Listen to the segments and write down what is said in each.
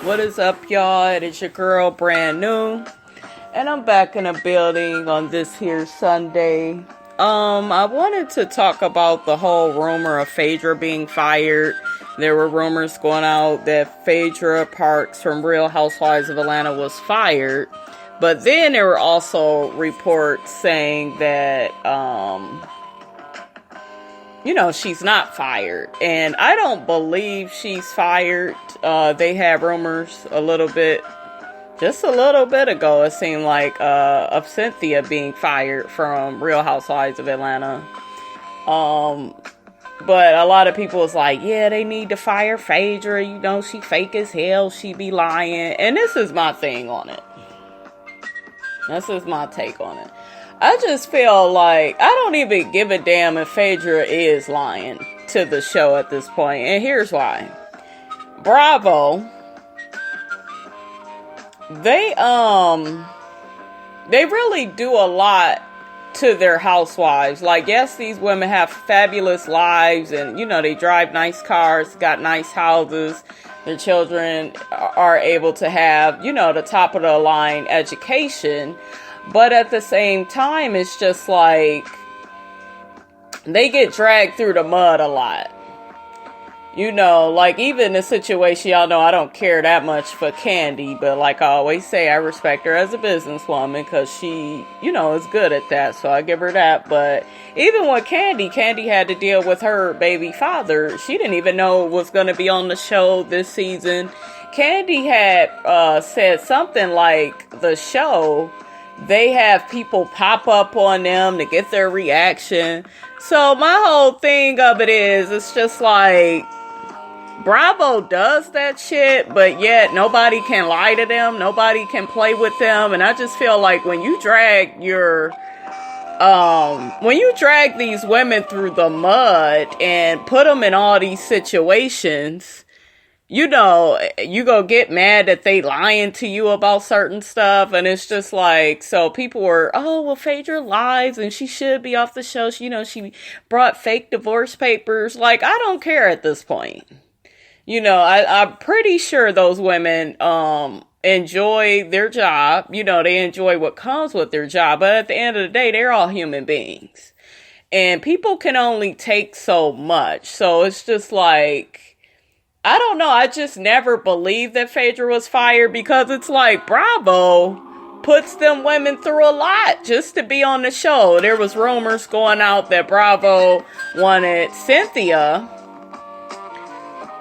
What is up, y'all? It is your girl, Brand New, and I'm back in the building on this here Sunday. I wanted to talk about the whole rumor of Phaedra being fired. There were rumors going out that Phaedra Parks from Real Housewives of Atlanta was fired, but then there were also reports saying that, she's not fired. And I don't believe she's fired. They had rumors just a little bit ago, it seemed like, of Cynthia being fired from Real Housewives of Atlanta. But a lot of people was like, yeah, they need to fire Phaedra. She fake as hell. She be lying. And this is my thing on it. This is my take on it. I just feel like I don't even give a damn if Phaedra is lying to the show at this point. And here's why. Bravo. They really do a lot to their housewives. Like, yes, these women have fabulous lives and, they drive nice cars, got nice houses. Their children are able to have, the top of the line education. But at the same time, it's just like they get dragged through the mud a lot. Like even the situation, y'all know I don't care that much for Kandi, but like I always say, I respect her as a businesswoman because she, is good at that. So I give her that. But even with Kandi had to deal with her baby father. She didn't even know was going to be on the show this season. Kandi had said something like the show, they have people pop up on them to get their reaction. So my whole thing of it is, it's just like, Bravo does that shit, but yet nobody can lie to them. Nobody can play with them. And I just feel like when you drag these women through the mud and put them in all these situations, you go get mad that they lying to you about certain stuff. And it's just like, so people were, oh, well, Phaedra lies and she should be off the show. She brought fake divorce papers. Like, I don't care at this point. I'm pretty sure those women, enjoy their job. They enjoy what comes with their job. But at the end of the day, they're all human beings. And people can only take so much. So it's just like, I don't know. I just never believed that Phaedra was fired because it's like Bravo puts them women through a lot just to be on the show. There was rumors going out that Bravo wanted Cynthia,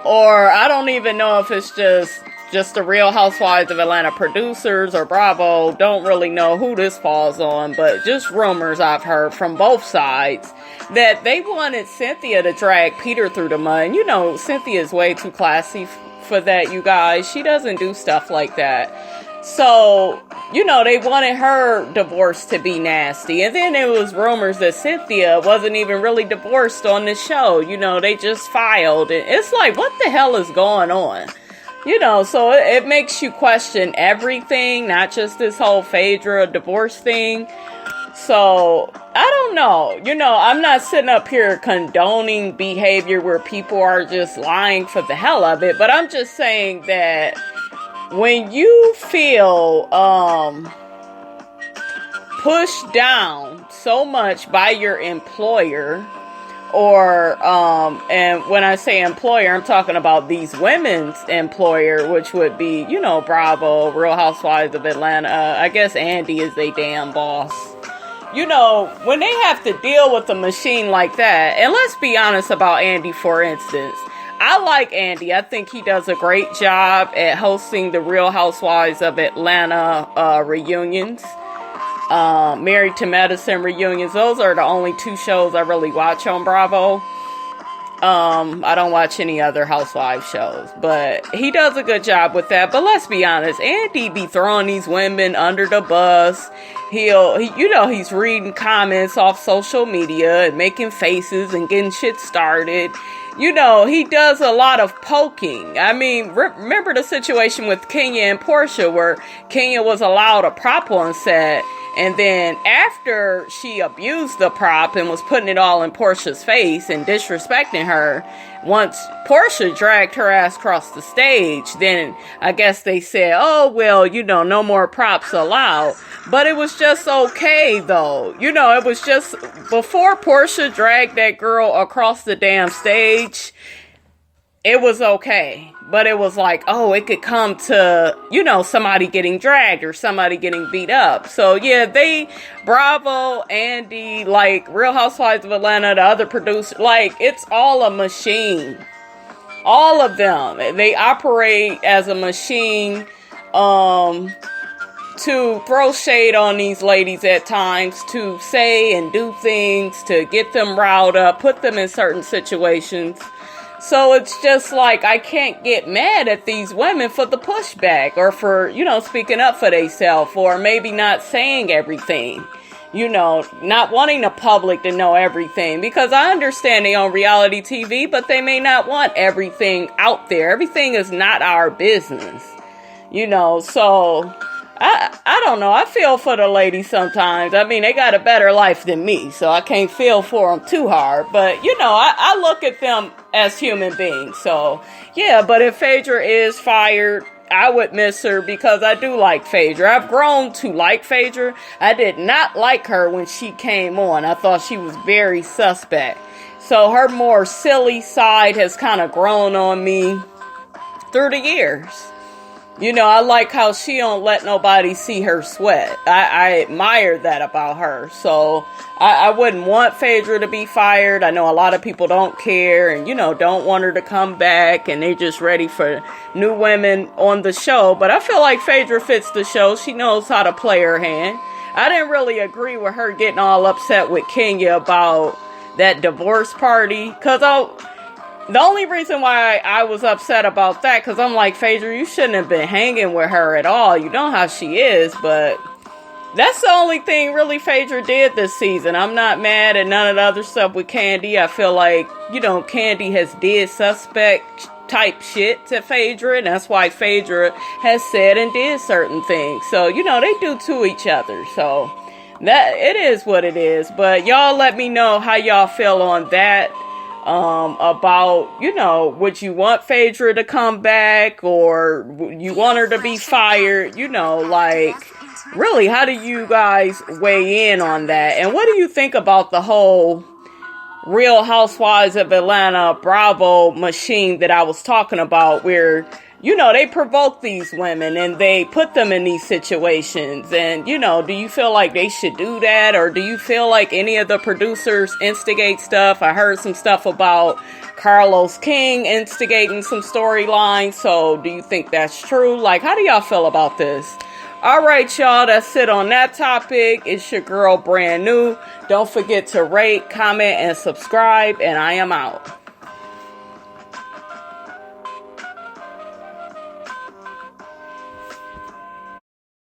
or I don't even know if it's just the Real Housewives of Atlanta producers or Bravo. Don't really know who this falls on, but just rumors I've heard from both sides that they wanted Cynthia to drag Peter through the mud. And Cynthia is way too classy for that, you guys. She doesn't do stuff like that. So, they wanted her divorce to be nasty. And then there was rumors that Cynthia wasn't even really divorced on the show. They just filed. And it's like, what the hell is going on? So it makes you question everything, not just this whole Phaedra divorce thing. So, I don't know. I'm not sitting up here condoning behavior where people are just lying for the hell of it. But I'm just saying that when you feel pushed down so much by your employer, or and when I say employer, I'm talking about these women's employer, which would be, Bravo, Real Housewives of Atlanta. I guess Andy is their damn boss. When they have to deal with a machine like that, and let's be honest about Andy, for instance. I like Andy. I think he does a great job at hosting the Real Housewives of Atlanta reunions. Married to Medicine reunions. Those are the only two shows I really watch on Bravo. I don't watch any other housewives shows, but he does a good job with that. But let's be honest, Andy be throwing these women under the bus. He's reading comments off social media and making faces and getting shit started. He does a lot of poking. I mean, remember the situation with Kenya and Portia where Kenya was allowed a prop on set And then after she abused the prop and was putting it all in Portia's face and disrespecting her, once Portia dragged her ass across the stage, then I guess they said, oh, well, no more props allowed. But it was just okay, though. It was just before Portia dragged that girl across the damn stage, it was okay. But it was like, oh, it could come to, somebody getting dragged or somebody getting beat up. So, yeah, Bravo, Andy, Real Housewives of Atlanta, the other producers, it's all a machine. All of them. They operate as a machine to throw shade on these ladies at times, to say and do things, to get them riled up, put them in certain situations. So it's just I can't get mad at these women for the pushback or for, speaking up for themselves or maybe not saying everything, not wanting the public to know everything, because I understand they on reality TV, but they may not want everything out there. Everything is not our business, so I don't know. I feel for the ladies sometimes. I mean, they got a better life than me, so I can't feel for them too hard. But, I look at them as human beings. So, yeah, but if Phaedra is fired, I would miss her because I do like Phaedra. I've grown to like Phaedra. I did not like her when she came on. I thought she was very suspect. So her more silly side has kind of grown on me through the years. I like how she don't let nobody see her sweat. I admire that about her. So I wouldn't want Phaedra to be fired. I know a lot of people don't care and, don't want her to come back and they just ready for new women on the show. But I feel like Phaedra fits the show. She knows how to play her hand. I didn't really agree with her getting all upset with Kenya about that divorce party. The only reason why I was upset about that, because I'm like, Phaedra, you shouldn't have been hanging with her at all. You know how she is, but that's the only thing really Phaedra did this season. I'm not mad at none of the other stuff with Candy. I feel like, Candy has did suspect type shit to Phaedra, and that's why Phaedra has said and did certain things. So, they do to each other. So, that it is what it is. But y'all let me know how y'all feel on that. About, would you want Phaedra to come back or you want her to be fired? Really, how do you guys weigh in on that? And what do you think about the whole Real Housewives of Atlanta Bravo machine that I was talking about, where, they provoke these women and they put them in these situations? And, do you feel like they should do that? Or do you feel like any of the producers instigate stuff? I heard some stuff about Carlos King instigating some storylines. So do you think that's true? How do y'all feel about this? All right, y'all, that's it on that topic. It's your girl, Brand New. Don't forget to rate, comment, and subscribe. And I am out.